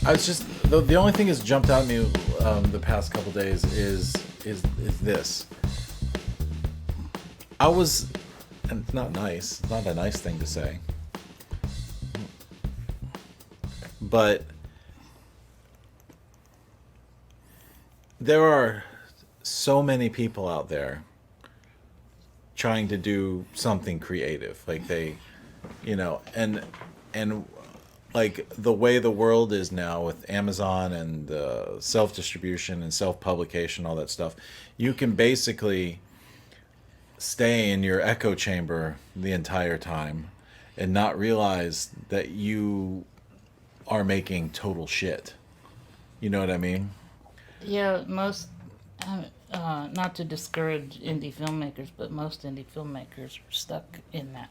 I was just the only thing that's jumped out at me the past couple days is this. I was, and it's not nice. It's not a nice thing to say, but there are so many people out there trying to do something creative, like and like the way the world is now with Amazon and self-distribution and self-publication, all that stuff, you can basically stay in your echo chamber the entire time and not realize that you are making total shit. You know what I mean? Yeah, most, not to discourage indie filmmakers, but most indie filmmakers are stuck in that.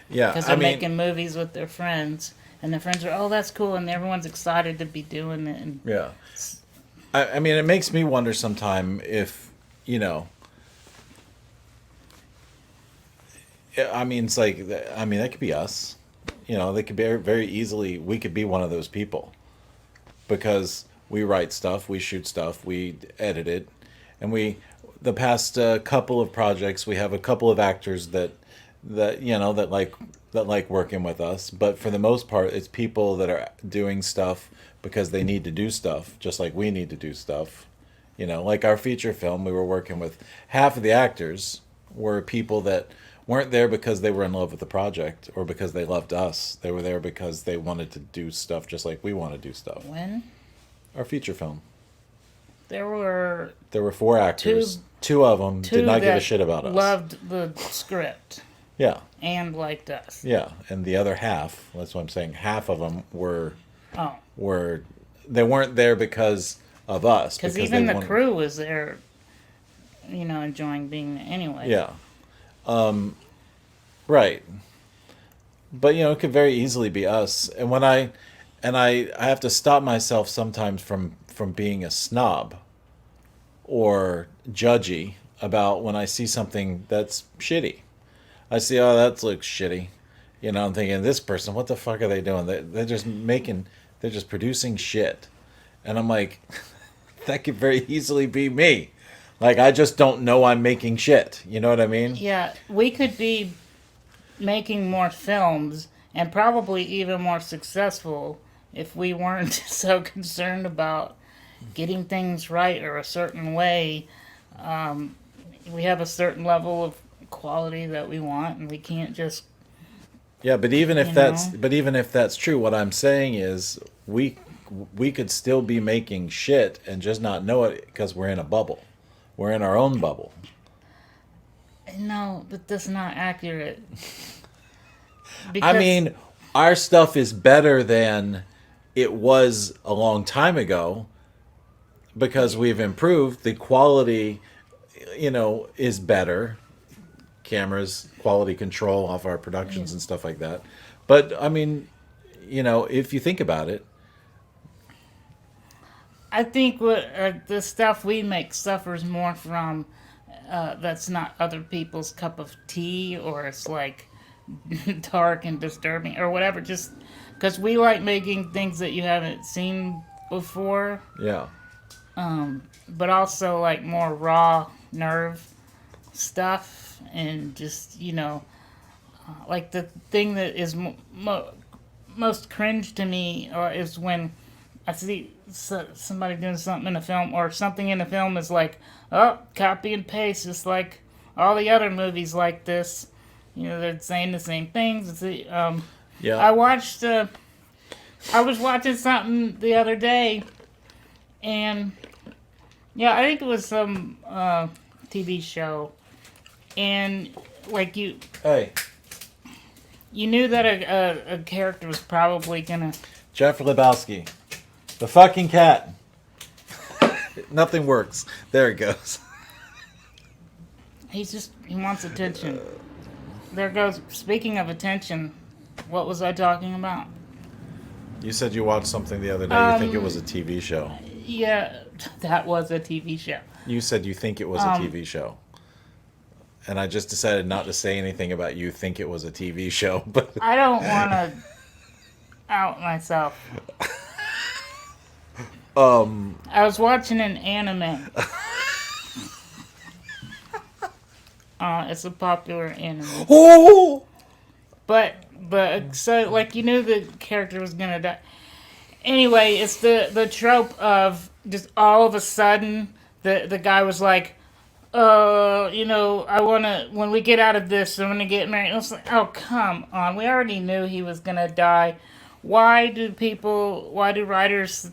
Yeah, Because they're making movies with their friends, and their friends are, oh, that's cool, and everyone's excited to be doing it. And yeah. I mean, it makes me wonder sometime if, I mean, it's like, I mean, that could be us. They could be very easily, we could be one of those people. Because we write stuff, we shoot stuff, we edit it, and the past couple of projects, we have a couple of actors that like working with us. But for the most part, it's people that are doing stuff because they need to do stuff, just like we need to do stuff. Like our feature film, we were working with half of the actors were people that weren't there because they were in love with the project or because they loved us. They were there because they wanted to do stuff just like we want to do stuff. when Our feature film. there were 4 actors. Two of them two did not give a that shit about us. loved the script Yeah. and liked us. Yeah. And the other half, that's what I'm saying, half of them were Oh, they weren't there because of us. because even the crew was there, enjoying being there anyway. Yeah. Right. But it could very easily be us. And I have to stop myself sometimes from being a snob or judgy about when I see something that's shitty. I see, oh, that looks shitty. I'm thinking, this person, what the fuck are they doing? They're just producing shit. And I'm like, that could very easily be me. Like, I just don't know I'm making shit. You know what I mean? Yeah, we could be making more films and probably even more successful if we weren't so concerned about getting things right or a certain way. We have a certain level of quality that we want, and we can't just. Yeah, but even if that's true, what I'm saying is we could still be making shit and just not know it because we're in a bubble. We're in our own bubble. No, but that's not accurate. I mean, our stuff is better than it was a long time ago because we've improved. The quality, is better. Cameras, quality control off our productions and stuff like that. But, I mean, if you think about it. I think what the stuff we make suffers more from that's not other people's cup of tea, or it's like dark and disturbing or whatever, just because we like making things that you haven't seen before. Yeah. But also like more raw nerve stuff, and just like the thing that is most cringe to me is when I see somebody doing something in a film, or something in a film is like, oh, copy and paste, just like all the other movies like this. They're saying the same things. Yeah. I was watching something the other day, and yeah, I think it was some TV show, and like Hey. you knew that a character was probably gonna. Jeff Lebowski. The fucking cat. Nothing works. There it goes. He wants attention. There goes. Speaking of attention, what was I talking about? You said you watched something the other day. You think it was a TV show. Yeah, that was a TV show. You said you think it was a TV show. And I just decided not to say anything about you think it was a TV show. But I don't want to out myself. I was watching an anime. It's a popular anime. Oh, But so like you knew the character was gonna die. Anyway, it's the trope of just all of a sudden the guy was like, I wanna when we get out of this, I'm gonna get married. And I was like, oh come on, we already knew he was gonna die. Why do writers,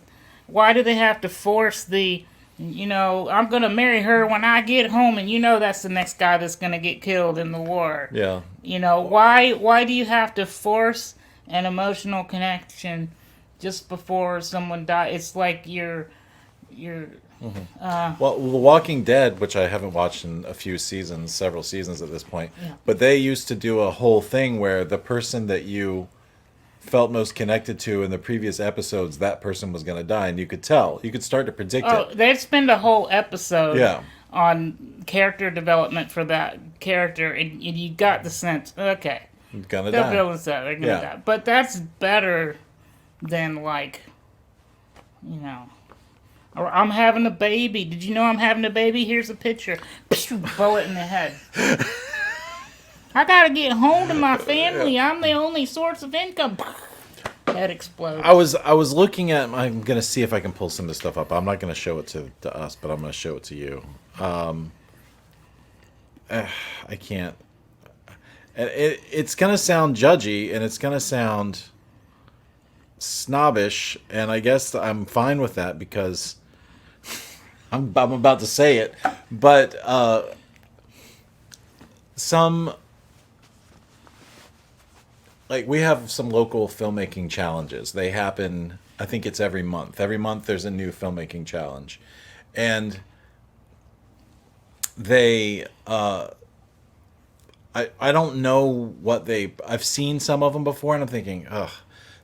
why do they have to force I'm gonna marry her when I get home, and that's the next guy that's gonna get killed in the war. yeah. Why do you have to force an emotional connection just before someone dies? It's like you're Well, The Walking Dead, which I haven't watched in a few seasons, several seasons at this point, yeah. but they used to do a whole thing where the person that you felt most connected to in the previous episodes, that person was going to die, and you could tell. You could start to predict it. They'd spend a whole episode Yeah. on character development for that character, and you got the sense, okay, Gonna they're die. building stuff, they're gonna Yeah. die. But that's better than or I'm having a baby. Did you know I'm having a baby? Here's a picture. Bullet in the head. I gotta get home to my family. I'm the only source of income. Head explodes. I was looking at. I'm gonna see if I can pull some of this stuff up. I'm not gonna show it to us, but I'm gonna show it to you. I can't. And it's gonna sound judgy, and it's gonna sound snobbish, and I guess I'm fine with that because I'm about to say it, but some like we have some local filmmaking challenges. They happen. I think it's every month. Every month there's a new filmmaking challenge, and they. I don't know what I've seen some of them before, and I'm thinking, ugh.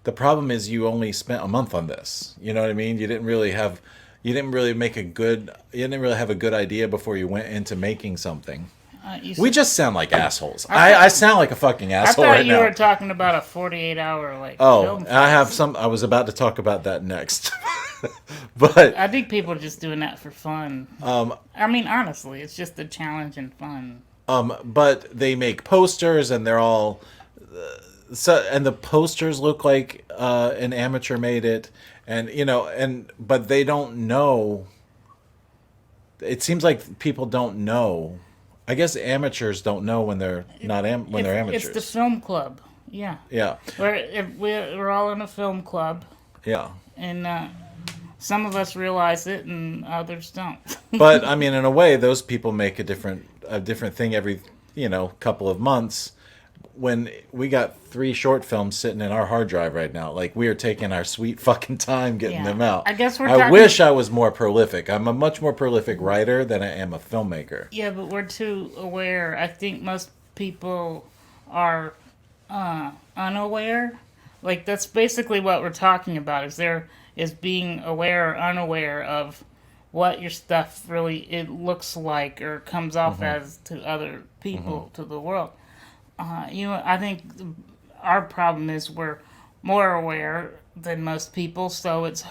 The problem is you only spent a month on this. You know what I mean? You didn't really have a good idea before you went into making something. We just sound like assholes. I sound like a fucking asshole I thought right you now. were talking about a 48-hour Oh, film. I was about to talk about that next. But I think people are just doing that for fun. I mean, honestly, it's just a challenge and fun. but they make posters, and they're all and the posters look like an amateur made it, and but they don't know. It seems like people don't know. I guess amateurs don't know when they're when they're amateurs. It's the film club. Yeah. Yeah, We're all in a film club, yeah. and some of us realize it, and others don't. But I mean, in a way, those people make a different thing every couple of months. When we got 3 short films sitting in our hard drive right now, like we are taking our sweet fucking time getting Yeah. them out. I guess I wish I was more prolific. I'm a much more prolific writer than I am a filmmaker. Yeah, but we're too aware. I think most people are unaware. Like that's basically what we're talking about. Is being aware or unaware of what your stuff it looks like or comes off as to other people, to the world. I think our problem is we're more aware than most people, so it's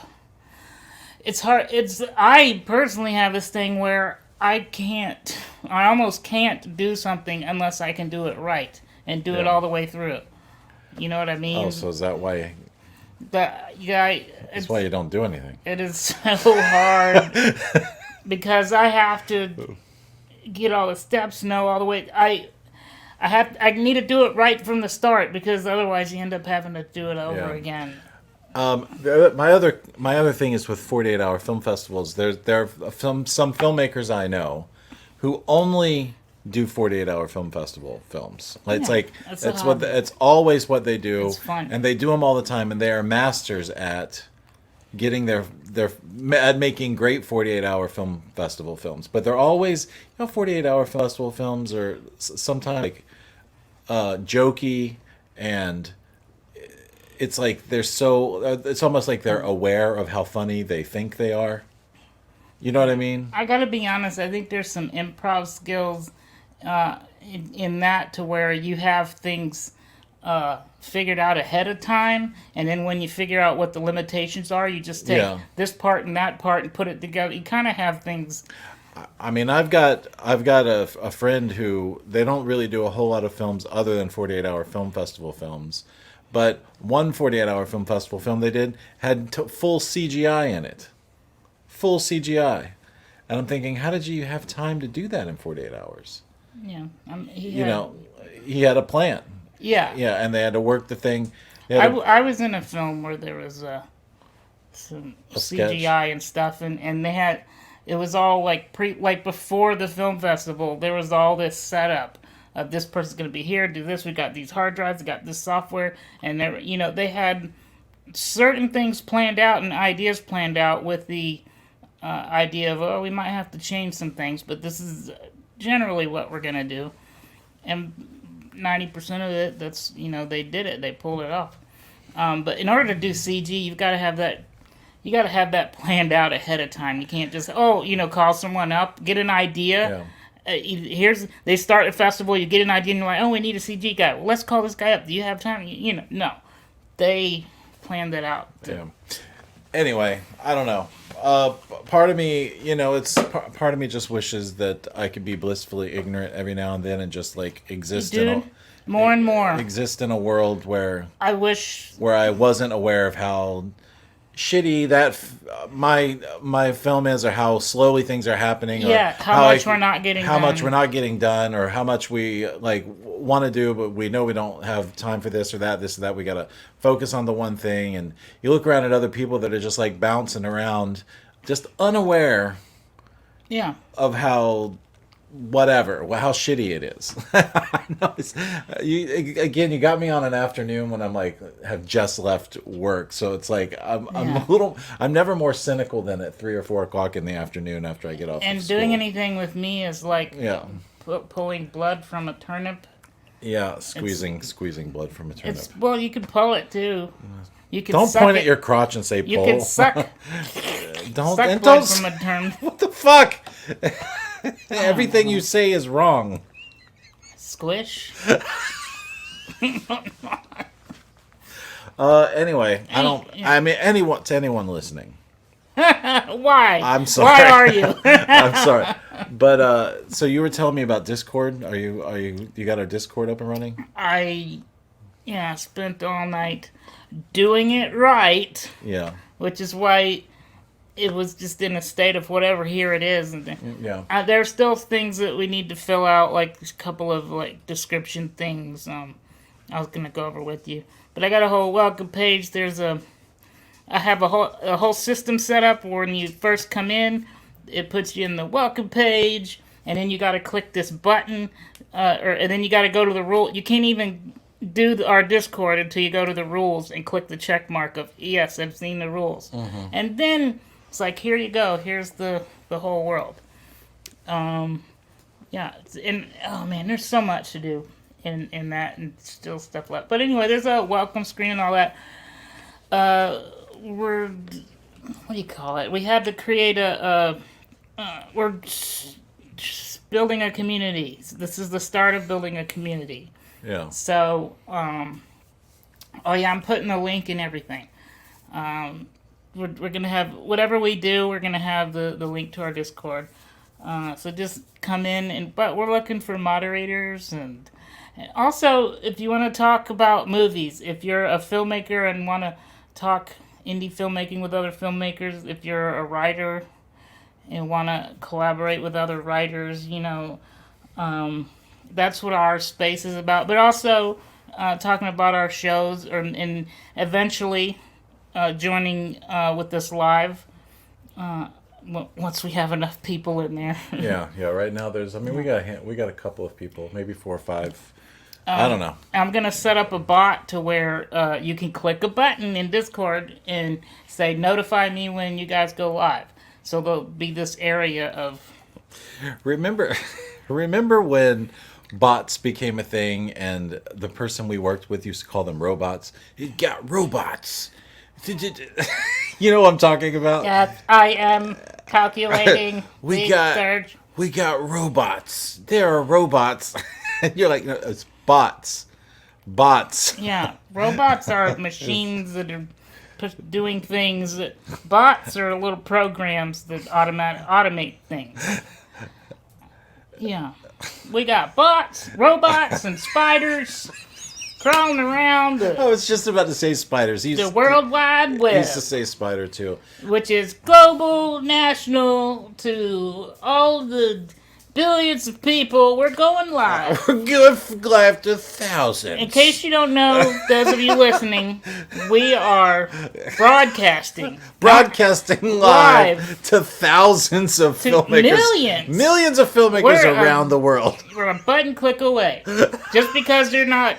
hard. I personally have this thing where I almost can't do something unless I can do it right and do it all the way through. You know what I mean? Oh, so is that why? That's why you don't do anything. It is so hard because I have to get all the steps, know all the way. I need to do it right from the start because otherwise you end up having to do it over again. My other thing is with 48-hour film festivals. There are some filmmakers I know who only do 48-hour film festival films. It's it's always what they do. It's fun. And they do them all the time, and they are masters at getting at making great 48-hour film festival films. But they're always 48-hour festival films are sometimes like jokey, and it's like it's almost like they're aware of how funny they think they are. You know what I mean? I gotta be honest. I think there's some improv skills in that to where you have things figured out ahead of time, and then when you figure out what the limitations are, you just take this part and that part and put it together. You kind of have things. I mean, I've got a friend who they don't really do a whole lot of films other than 48-hour film festival films, but one 48-hour film festival film they did had full CGI in it, full CGI, and I'm thinking, how did you have time to do that in 48 hours? Yeah, He had a plan. Yeah, Yeah, and they had to work the thing. I was in a film where there was some CGI sketch. and stuff, and they had it was all like before the film festival. There was all this setup of this person's going to be here, do this. We got these hard drives, we got this software, and they had certain things planned out and ideas planned out with the idea of, oh, we might have to change some things, but this is generally what we're going to do. And 90% of it, that's, they did it. They pulled it off. But in order to do CG, you've got to have that. You got to have that planned out ahead of time. You can't just, call someone up, get an idea. Yeah. They start a festival, you get an idea, and you're like, oh, we need a CG guy. Well, let's call this guy up. Do you have time? No. They planned that out. Yeah. Anyway, I don't know. Part of me, part of me just wishes that I could be blissfully ignorant every now and then and just like exist more and more exist in a world where I wish where I wasn't aware of how shitty that my film is, or how slowly things are happening, or how much we're not getting how done. much we're not getting done, or how much we like want to do, but we know we don't have time for this or that. We gotta focus on the one thing. And you look around at other people that are just like bouncing around, just unaware of how shitty it is. I know you got me on an afternoon when I'm like have just left work, so it's like I'm never more cynical than at 3 or 4 o'clock in the afternoon after I get off. And of school. doing anything with me is like pulling blood from a turnip. Yeah, squeezing blood from a turnip. Well, you can pull it too. You can don't point at your crotch and say pull. You can suck. Don't blood from a turnip. What the fuck? Everything you say is wrong. Squish. Anyway, I mean, anyone listening. Why? I'm sorry. Why are you? I'm sorry. But so you were telling me about Discord. You got our Discord up and running? I spent all night doing it right. Yeah. Which is why it was just in a state of whatever. Here it is. And there's still things that we need to fill out, like a couple of like description things. I was gonna go over with you, but I got a whole welcome page. I have a whole system set up where when you first come in, it puts you in the welcome page, and then you got to click this button, and then you got to go to the rule. You can't even do our Discord until you go to the rules and click the check mark of yes, I've seen the rules, and then it's like, here you go. Here's the whole world. And oh man, there's so much to do in that, and still stuff left. But anyway, there's a welcome screen and all that. What do you call it? We had to create we're building a community. This is the start of building a community. Yeah. So, I'm putting a link and everything. We're gonna have whatever we do. We're gonna have the link to our Discord. So just come in, but we're looking for moderators, and also if you want to talk about movies, if you're a filmmaker and want to talk indie filmmaking with other filmmakers, if you're a writer and want to collaborate with other writers, that's what our space is about. But also talking about our shows, and eventually joining with this live once we have enough people in there. yeah. Right now we got a couple of people, maybe 4 or 5. I don't know. I'm going to set up a bot to where you can click a button in Discord and say, notify me when you guys go live. So there'll be this area of... Remember when bots became a thing and the person we worked with used to call them robots? You got robots. You know what I'm talking about? Yes, I am calculating we got robots. There are robots. And you're like, no, it's bots. Bots. Yeah, robots are machines that are doing things. Bots are little programs that automate things. Yeah, we got bots, robots, and spiders crawling around I was just about to say spiders. the World Wide He Web, used to say spider too. which is global, national, to all the billions of people. We're going live. We're going live to thousands. In case you don't know, those of you listening, we are broadcasting live to thousands of to filmmakers. Millions of filmmakers We're around the world. We're a button click away. Just because they're not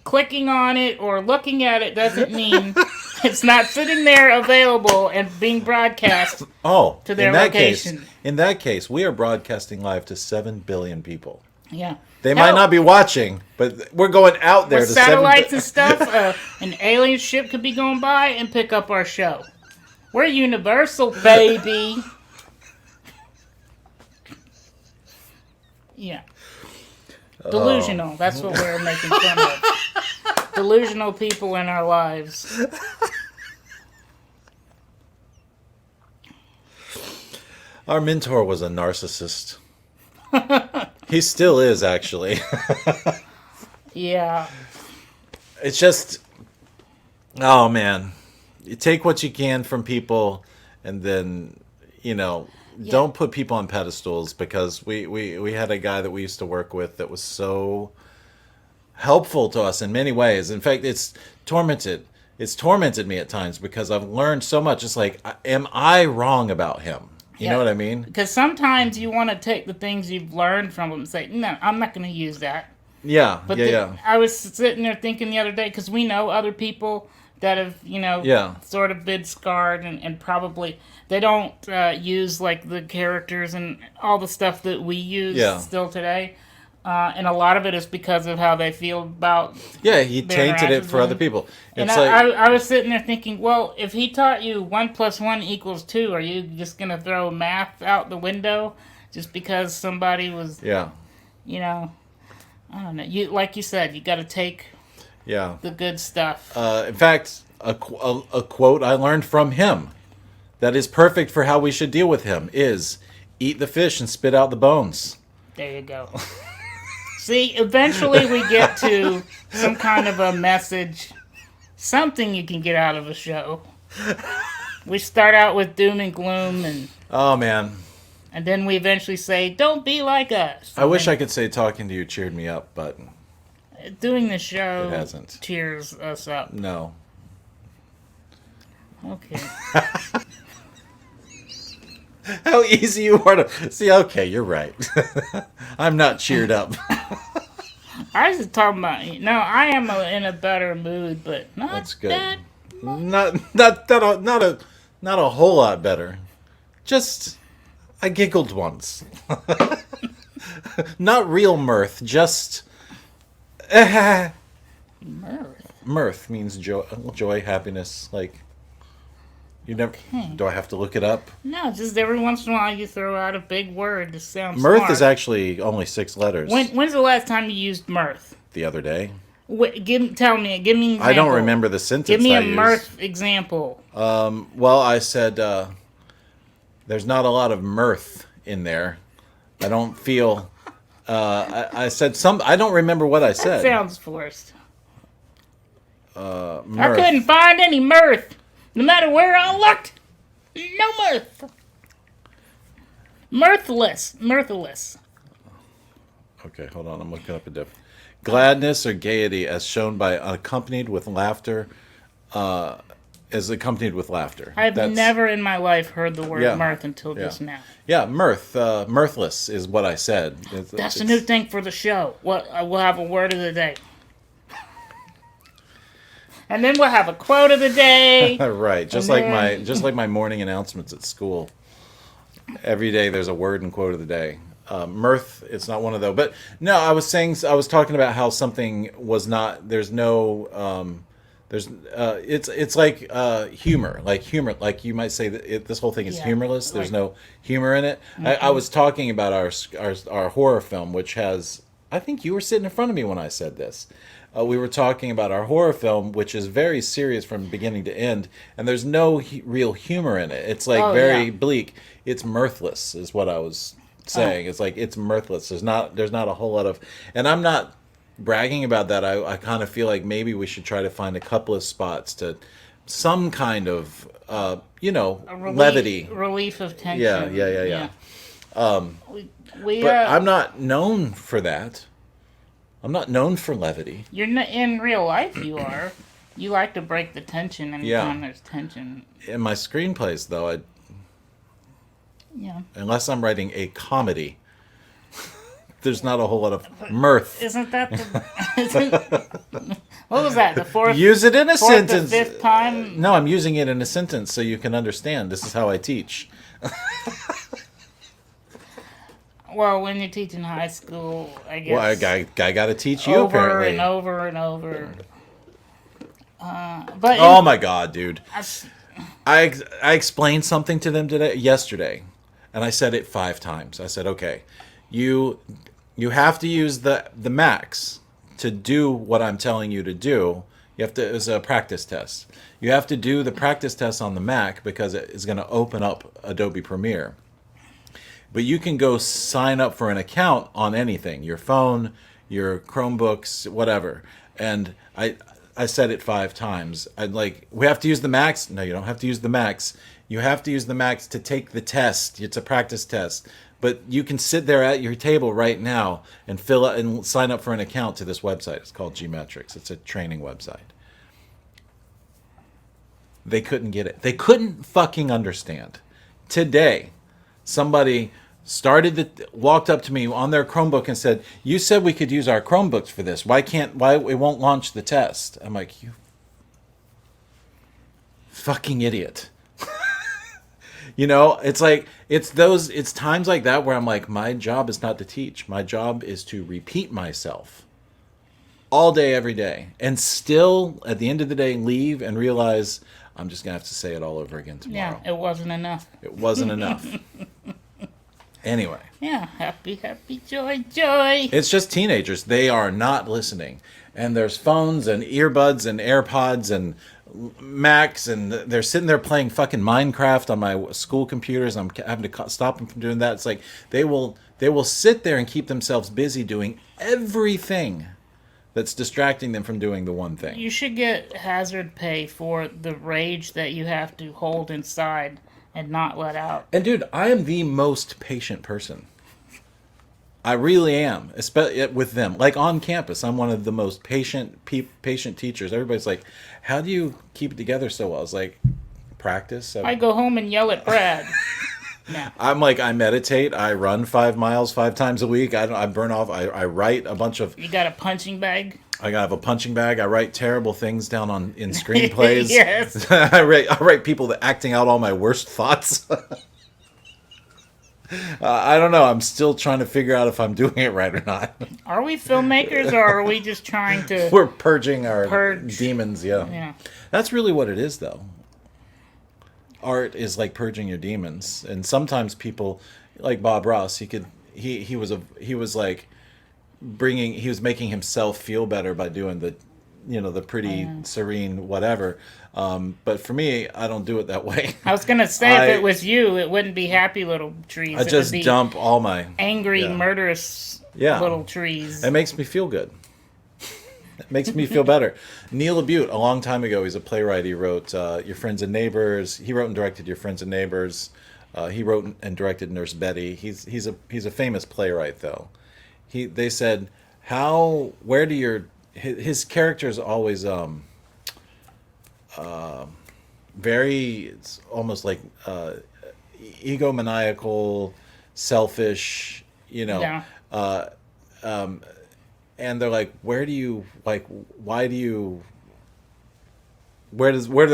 clicking on it or looking at it doesn't mean it's not sitting there available and being broadcast to their location. In that case, we are broadcasting live to 7 billion people. Yeah. They might not be watching, but we're going out there with to satellites and stuff. An alien ship could be going by and pick up our show. We're universal, baby. Yeah. Delusional. That's what we're making fun of. Delusional people in our lives. Our mentor was a narcissist. He still is, actually. Yeah. It's just, oh man, you take what you can from people, and then don't put people on pedestals, because we had a guy that we used to work with that was so helpful to us in many ways. In fact, it's tormented me at times, because I've learned so much. It's like, am I wrong about him? You know what I mean? Because sometimes you want to take the things you've learned from them and say, no, I'm not going to use that. Yeah, But yeah. I was sitting there thinking the other day, because we know other people that have, sort of been scarred, and probably they don't use like the characters and all the stuff that we use still today. And a lot of it is because of how they feel about. Yeah, he tainted it for other people. And I was sitting there thinking, well, if he taught you 1 + 1 = 2, are you just gonna throw math out the window just because somebody was? Yeah. I don't know. Like you said, you got to take. Yeah. The good stuff. In fact, a quote I learned from him that is perfect for how we should deal with him is, "Eat the fish and spit out the bones." There you go. See, eventually we get to some kind of a message, something you can get out of a show. We start out with doom and gloom, and oh man, and then we eventually say, "Don't be like us." I wish I could say talking to you cheered me up, but doing the show it hasn't. Cheers us up. No. Okay. How easy you are to see. Okay, you're right. I'm not cheered up. I was just talking about. No, I am in a better mood, but not That's good. that. Not a whole lot better. Just I giggled once. Not real mirth. Just Mirth. mirth means joy, happiness. Like. You never. Do I have to look it up? No, just every once in a while you throw out a big word to sound Mirth smart. is actually only 6 letters. When's the last time you used mirth? The other day. Give me an example. I don't remember the sentence. Give me I a used. mirth example. Well, I said there's not a lot of mirth in there. I don't feel. I said some. I don't remember what I said. That sounds forced. Mirth. I couldn't find any mirth. No matter where I looked, no mirth. Mirthless. Okay, hold on. I'm looking up a different. Gladness or gaiety, as shown by accompanied with laughter, is accompanied with laughter. I've never in my life heard the word mirth until just now. Yeah, mirth. Mirthless is what I said. That's a new thing for the show. We'll have a word of the day. And then we'll have a quote of the day. Right, just like my morning announcements at school. Every day there's a word and quote of the day. Mirth, it's not one of those. But no, I was talking about how something was not. There's no. It's like humor, like you might say that this whole thing is humorless. There's no humor in it. I was talking about our horror film, which has I think you were sitting in front of me when I said this. We were talking about our horror film, which is very serious from beginning to end, and there's no real humor in it. It's like Oh very yeah. bleak. It's mirthless, is what I was Oh, saying. It's like it's mirthless. There's not a whole lot of, and I'm not bragging about that. I kind of feel like maybe we should try to find a couple of spots to some kind of a relief levity. relief of Yeah, tension. yeah, yeah, yeah. Yeah. We But I'm not known for that. I'm not known for levity. you're not in real life. You are. You like to break the tension anytime Yeah. there's tension. In my screenplays, though, Yeah. unless I'm writing a comedy, there's not a whole lot of mirth. Isn't that the? Isn't, what was that? The fourth, Use it in a fourth or sentence. fifth time? No, I'm using it in a sentence so you can understand. This is how I teach. Well, when you're teaching high school, I guess. Well, I got to teach you over apparently. and over and over. But Oh my god, dude! I- I explained something to them yesterday, and I said it 5 times. I said, okay, you have to use the max to do what I'm telling you to do. You have to, it's a practice test. You have to do the practice test on the Mac because it is going to open up Adobe Premiere. But you can go sign up for an account on anything, your phone, your Chromebooks, whatever. And I said it 5 times. I'd like, we have to use the Max. No, you don't have to use the Max. You have to use the Max to take the test. It's a practice test. But you can sit there at your table right now and fill out and sign up for an account to this website. It's called Gmetrics. It's a training website. They couldn't get it. They couldn't fucking understand. Today, somebody walked up to me on their Chromebook and said, "You said we could use our Chromebooks for this. Why it won't launch the test?" I'm like, "You fucking idiot." It's like it's times like that where I'm like, my job is not to teach. My job is to repeat myself all day, every day, and still at the end of the day leave and realize I'm just gonna have to say it all over again yeah, tomorrow. it wasn't enough. It wasn't enough. Anyway, Yeah, happy, happy, joy, joy. it's just teenagers. They are not listening. And there's phones and earbuds and AirPods and Macs, and they're sitting there playing fucking Minecraft on my school computers. I'm having to stop them from doing that. It's like they will sit there and keep themselves busy doing everything that's distracting them from doing the one thing. You should get hazard pay for the rage that you have to hold inside and not let out. And dude, I am the most patient person. I really am, especially with them. Like on campus, I'm one of the most patient teachers. Everybody's like, "How do you keep it together so well?" I was like, "Practice." I go home and yell at Brad. Nah. I'm like, I meditate. I run 5 miles 5 times a week. I burn off. I write a bunch of. You got a punching bag? I have a punching bag. I write terrible things down in screenplays. Yes. I write people that acting out all my worst thoughts. I don't know. I'm still trying to figure out if I'm doing it right or not. Are we filmmakers or are we just trying to... We're purging our Purge. demons. Yeah. Yeah. That's really what it is, though. Art is like purging your demons, and sometimes people, like Bob Ross, he was making himself feel better by doing the pretty serene whatever. But for me, I don't do it that way. I was going to say, if it was you, it wouldn't be happy little trees. I It just would be dump all my. angry, Yeah. murderous Yeah. little trees. It makes me feel good. It makes me feel better. Neil Labute, a long time ago, he's a playwright. He wrote Your Friends and Neighbors. He wrote and directed Your Friends and Neighbors. He wrote and directed Nurse Betty. He's a famous playwright, though. They said, where do his characters always very, it's almost like egomaniacal, selfish, Yeah. and they're like, where do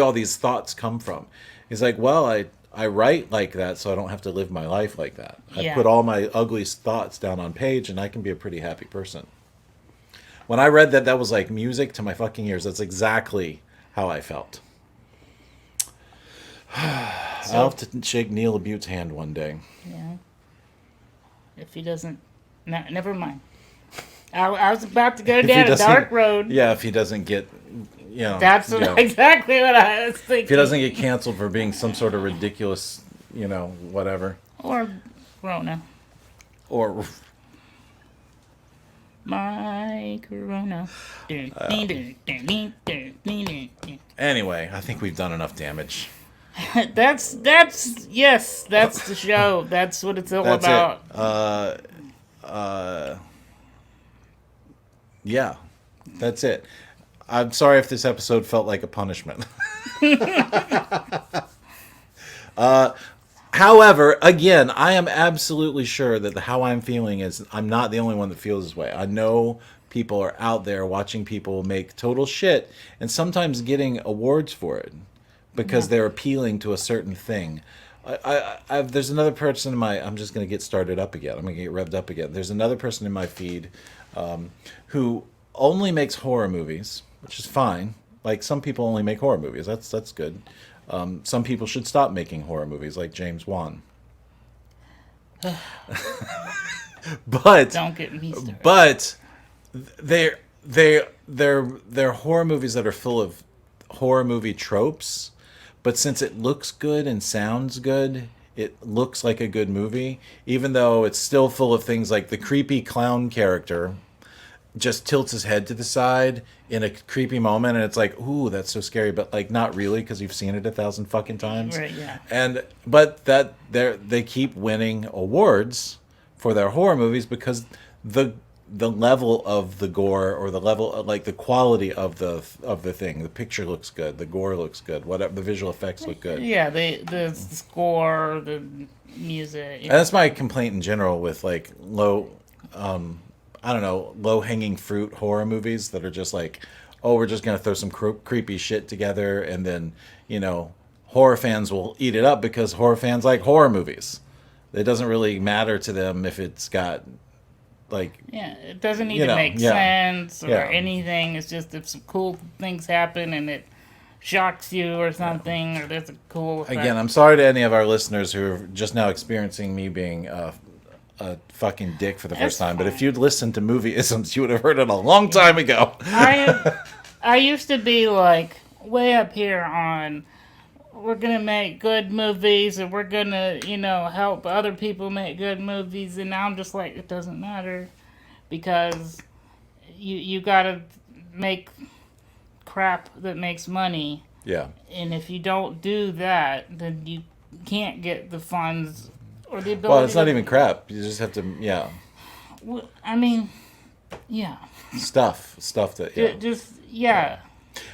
all these thoughts come from? He's like, well, I write like that so I don't have to live my life like that. I Yeah. put all my ugly thoughts down on page and I can be a pretty happy person. When I read that was like music to my fucking ears. That's exactly how I felt. I'll have to shake Neil Labute's hand one day. Yeah. If he doesn't... No, never mind. I was about to go If he down a doesn't- dark road. Yeah, if he doesn't get, That's exactly what I was thinking. if he doesn't get canceled for being some sort of ridiculous, whatever. Or Rona. Or My Corona. anyway, I think we've done enough damage. That's the show. That's what it's all That's about. it. Yeah, that's it. I'm sorry if this episode felt like a punishment. However, again, I am absolutely sure that how I'm feeling is I'm not the only one that feels this way. I know people are out there watching people make total shit and sometimes getting awards for it because they're appealing to a certain thing. There's another person in my... I'm just going to get started up again. I'm going to get revved up again. There's another person in my feed who only makes horror movies, which is fine. Like, some people only make horror movies. That's good. Some people should stop making horror movies, like James Wan. But Don't get me started. But they're horror movies that are full of horror movie tropes. But since it looks good and sounds good, it looks like a good movie, even though it's still full of things like the creepy clown character just tilts his head to the side in a creepy moment, and it's like, ooh, that's so scary, but like not really, because you've seen it 1,000 fucking times. Right, yeah. But they keep winning awards for their horror movies because the level of the gore, or the level like the quality of the thing, the picture looks good, the gore looks good, whatever, the visual effects look good. Yeah, the score, the music. And that's my complaint in general with like low hanging fruit horror movies that are just like, oh, we're just gonna throw some creepy shit together, and then horror fans will eat it up because horror fans like horror movies. It doesn't really matter to them if it's got like... Yeah, it doesn't need to make sense or anything. It's just if some cool things happen and it shocks you or something, or there's a cool effect. Again, I'm sorry to any of our listeners who are just now experiencing me being a fucking dick for the first time. But if you'd listened to movie isms, you would have heard it a long time ago. I used to be like way up here on, we're gonna make good movies and we're gonna help other people make good movies, and now I'm just like, it doesn't matter, because you gotta make crap that makes money. Yeah. And if you don't do that, then you can't get the funds or the ability. Well, it's not even crap. You just have to, Well, I mean, yeah. Stuff that, yeah.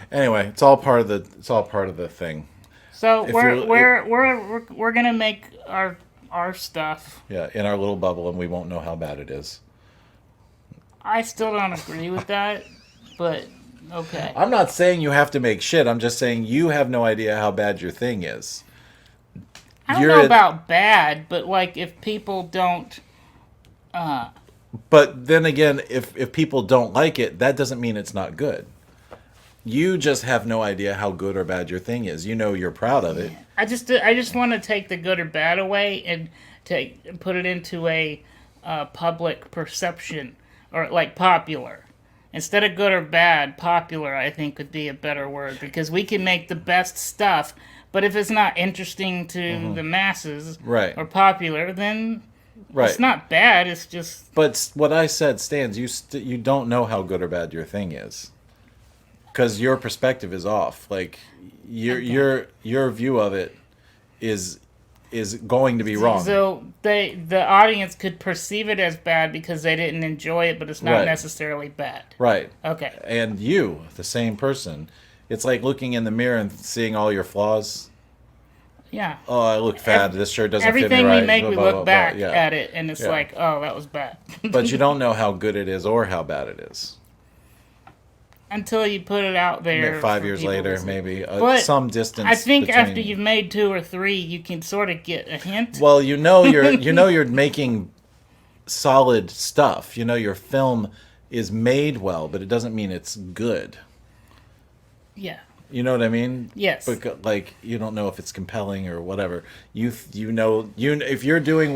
Anyway, it's all part of the thing. So we're gonna make our stuff. Yeah, in our little bubble, and we won't know how bad it is. I still don't agree with that, but okay. I'm not saying you have to make shit. I'm just saying you have no idea how bad your thing is. I don't know about bad, but like if people don't. But then again, if people don't like it, that doesn't mean it's not good. You just have no idea how good or bad your thing is. You're proud of it. I just want to take the good or bad away and put it into a public perception, or like popular. Instead of good or bad, popular I think would be a better word, because we can make the best stuff, but if it's not interesting to the masses, right, or popular, then right, it's not bad. It's just. But what I said stands. You don't know how good or bad your thing is, because your perspective is off. Like your view of it is going to be wrong. So the audience could perceive it as bad because they didn't enjoy it, but it's not necessarily bad. Right. Okay. And you, the same person, it's like looking in the mirror and seeing all your flaws. Yeah. Oh, I look fat. This shirt doesn't fit me Everything right. we make, blah, we blah, look blah, back blah. at it, and it's like, oh, that was bad. But you don't know how good it is or how bad it is. Until you put it out there. 5 years later, maybe. But some distance. I think between... after you've made 2 or 3, you can sort of get a hint. Well, you're making solid stuff. Your film is made well, but it doesn't mean it's good. Yeah. You know what I mean? Yes. But like, you don't know if it's compelling or whatever. If you're doing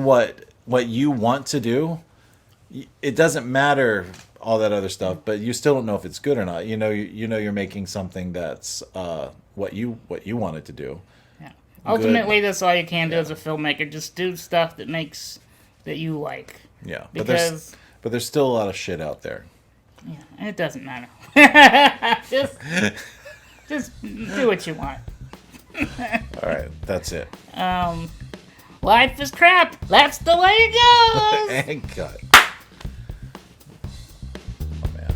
what you want to do, it doesn't matter all that other stuff, but you still don't know if it's good or not. You know you're making something that's what you wanted to do. Yeah. Ultimately, that's all you can do as a filmmaker. Just do stuff that you like. Yeah, Because but there's still a lot of shit out there. yeah, and it doesn't matter. just do what you want. All right, that's it. Life is crap. That's the way it goes. And cut. Oh man.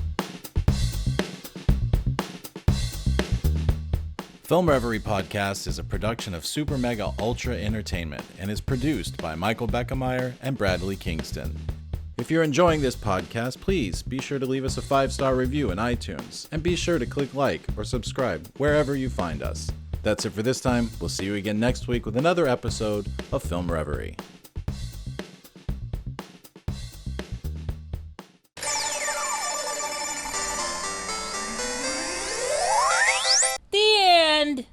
Film Reverie Podcast is a production of Super Mega Ultra Entertainment and is produced by Michael Beckemeyer and Bradley Kingston. If you're enjoying this podcast, please be sure to leave us a 5-star review in iTunes and be sure to click like or subscribe wherever you find us. That's it for this time. We'll see you again next week with another episode of Film Reverie. The end.